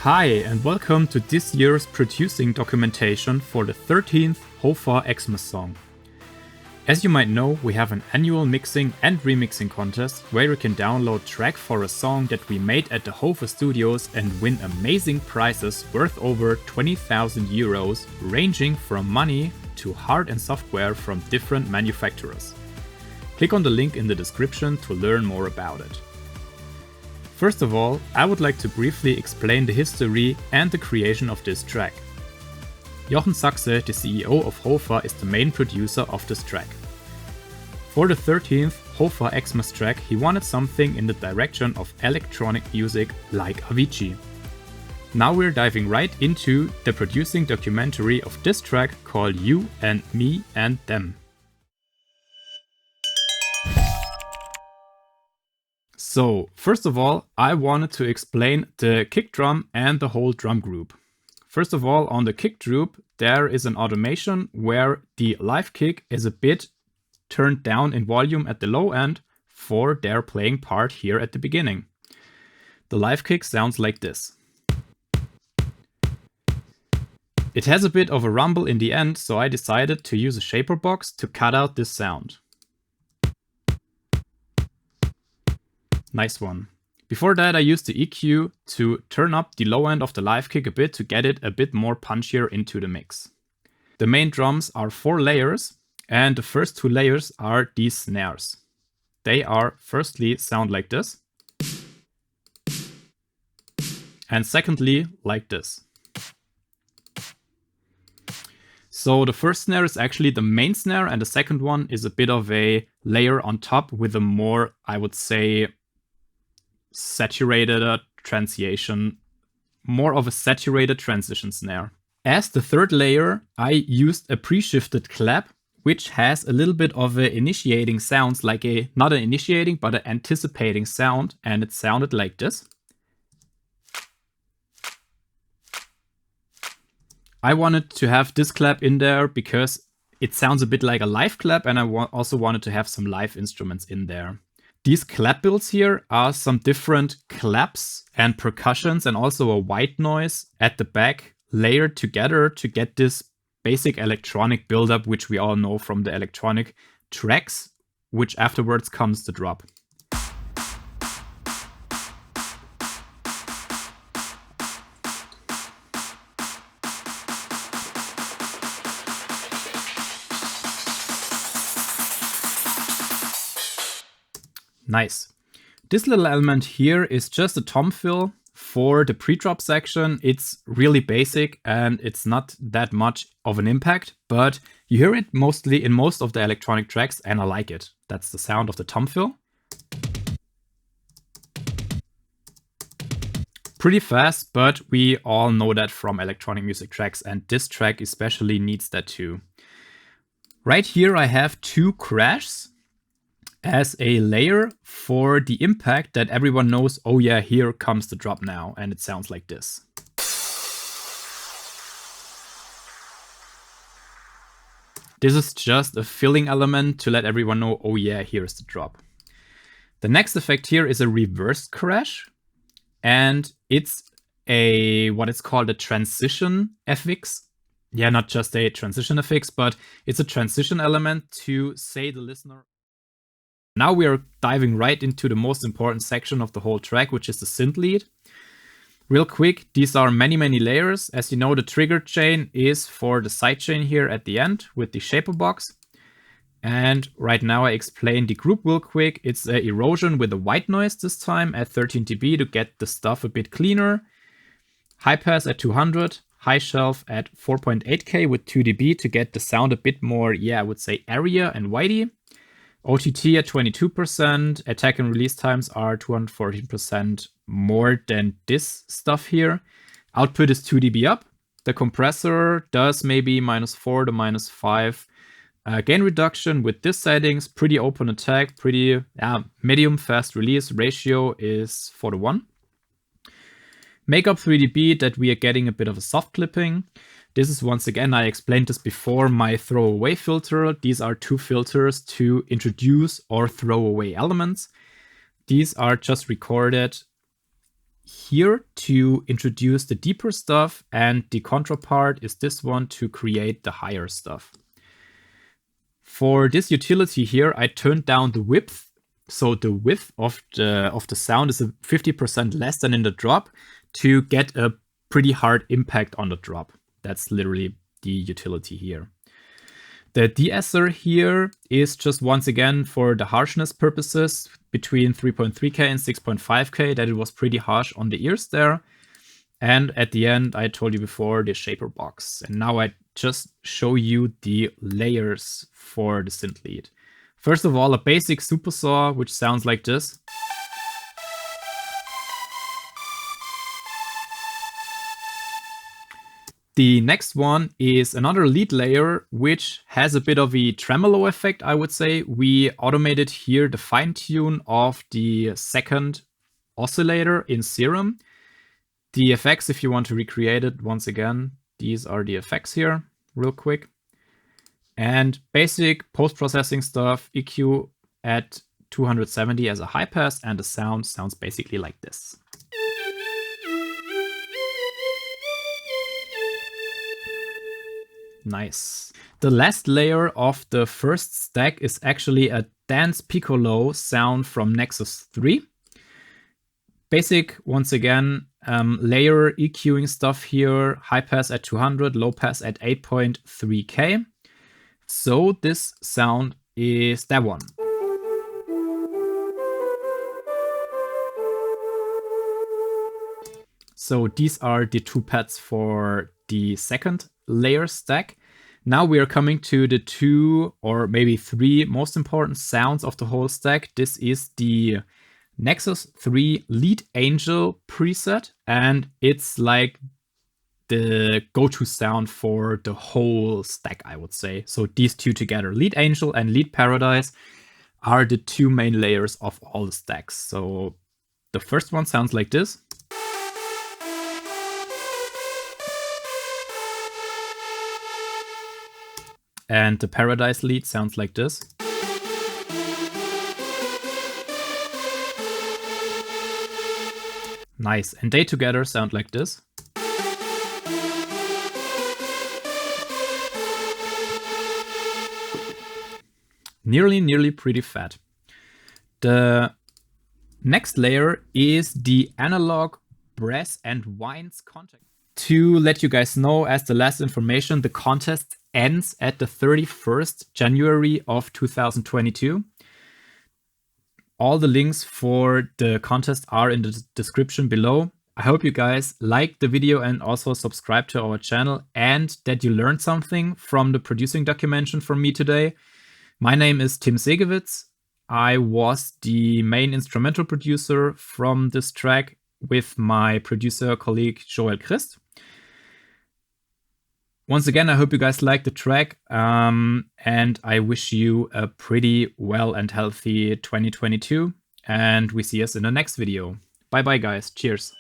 Hi and welcome to this year's producing documentation for the 13th HOFA XMAS song. As you might know, we have an annual mixing and remixing contest where you can download track for a song that we made at the HOFA studios and win amazing prizes worth over 20,000 euros, ranging from money to hard and software from different manufacturers. Click on the link in the description to learn more about it. First of all, I would like to briefly explain the history and the creation of this track. Jochen Sachse, the CEO of HOFA, is the main producer of this track. For the 13th HOFA XMAS track, he wanted something in the direction of electronic music like Avicii. Now we're diving right into the producing documentary of this track called You and Me and Them. So, first of all, I wanted to explain the kick drum and the whole drum group. First of all, on the kick group, there is an automation where the live kick is a bit turned down in volume at the low end for their playing part here at the beginning. The live kick sounds like this. It has a bit of a rumble in the end, so I decided to use a shaper box to cut out this sound. Nice one. Before that, I used the EQ to turn up the low end of the live kick a bit to get it a bit more punchier into the mix. The main drums are 4 layers, and the first 2 layers are these snares. They are firstly sound like this, and secondly like this. So the first snare is actually the main snare, and the second one is a bit of a layer on top with a more, I would say, saturated transition, more of a saturated transition snare. As the third layer, I used a pre-shifted clap, which has a little bit of a initiating sounds, like a, not an initiating, but an anticipating sound, and it sounded like this. I wanted to have this clap in there because it sounds a bit like a live clap, and I also wanted to have some live instruments in there. These clap builds here are some different claps and percussions and also a white noise at the back layered together to get this basic electronic buildup, which we all know from the electronic tracks, which afterwards comes the drop. Nice. This little element here is just a tom fill for the pre-drop section. It's really basic and it's not that much of an impact, but you hear it mostly in most of the electronic tracks and I like it. That's the sound of the tom fill. Pretty fast, but we all know that from electronic music tracks, and this track especially needs that too. Right here I have 2 crashes as a layer for the impact that everyone knows, oh yeah, here comes the drop now, and it sounds like this. This is just a filling element to let everyone know, oh yeah, here's the drop. The next effect here is a reversed crash, and it's a, what it's called a transition FX. Yeah, not just a transition FX, but it's a transition element to say the listener. Now we are diving right into the most important section of the whole track, which is the synth lead. Real quick, these are many layers. As you know, the trigger chain is for the sidechain here at the end with the shaper box. And right now I explain the group real quick. It's an erosion with a white noise this time at 13 dB to get the stuff a bit cleaner. High pass at 200, high shelf at 4.8K with 2 dB to get the sound a bit more, yeah, I would say area and whitey. OTT at 22%, attack and release times are 214% more than this stuff here. Output is 2 dB up. The compressor does maybe -4 to -5 gain reduction with this settings. Pretty open attack, pretty medium fast release. Ratio is 4:1. Makeup 3 dB that we are getting a bit of a soft clipping. This is, once again, I explained this before, my throwaway filter. These are 2 filters to introduce or throw away elements. These are just recorded here to introduce the deeper stuff, and the contra part is this one to create the higher stuff. For this utility here, I turned down the width. So the width of the sound is 50% less than in the drop to get a pretty hard impact on the drop. That's literally the utility here. The de-esser here is just once again for the harshness purposes between 3.3K and 6.5K, that it was pretty harsh on the ears there. And at the end, I told you before, the shaper box. And now I just show you the layers for the synth lead. First of all, a basic supersaw, which sounds like this. The next one is another lead layer, which has a bit of a tremolo effect, I would say. We automated here the fine tune of the second oscillator in Serum. The effects, if you want to recreate it, once again, these are the effects here, real quick. And basic post-processing stuff, EQ at 270 as a high pass, and the sound sounds basically like this. Nice. The last layer of the first stack is actually a dance piccolo sound from Nexus 3. Basic, once again, layer EQing stuff here, high pass at 200, low pass at 8.3K. So this sound is that one. So these are the two pads for the second layer stack. Now we are coming to the two or maybe three most important sounds of the whole stack. This is the Nexus 3 Lead Angel preset, and it's like the go-to sound for the whole stack, I would say. So these two together, Lead Angel and Lead Paradise, are the two main layers of all the stacks. So the first one sounds like this. And the Paradise lead sounds like this. Nice. And they together sound like this. Nearly pretty fat. The next layer is the analog brass and wines contact. To let you guys know, as the last information, the contest ends at the 31st January of 2022. All the links for the contest are in the description below. I hope you guys liked the video and also subscribe to our channel, and that you learned something from the producing documentation from me today. My name is Tim Segewitz. I was the main instrumental producer from this track with my producer colleague Joel Christ. Once again, I hope you guys liked the track, and I wish you a pretty well and healthy 2022, and we see us in the next video. Bye bye guys, cheers.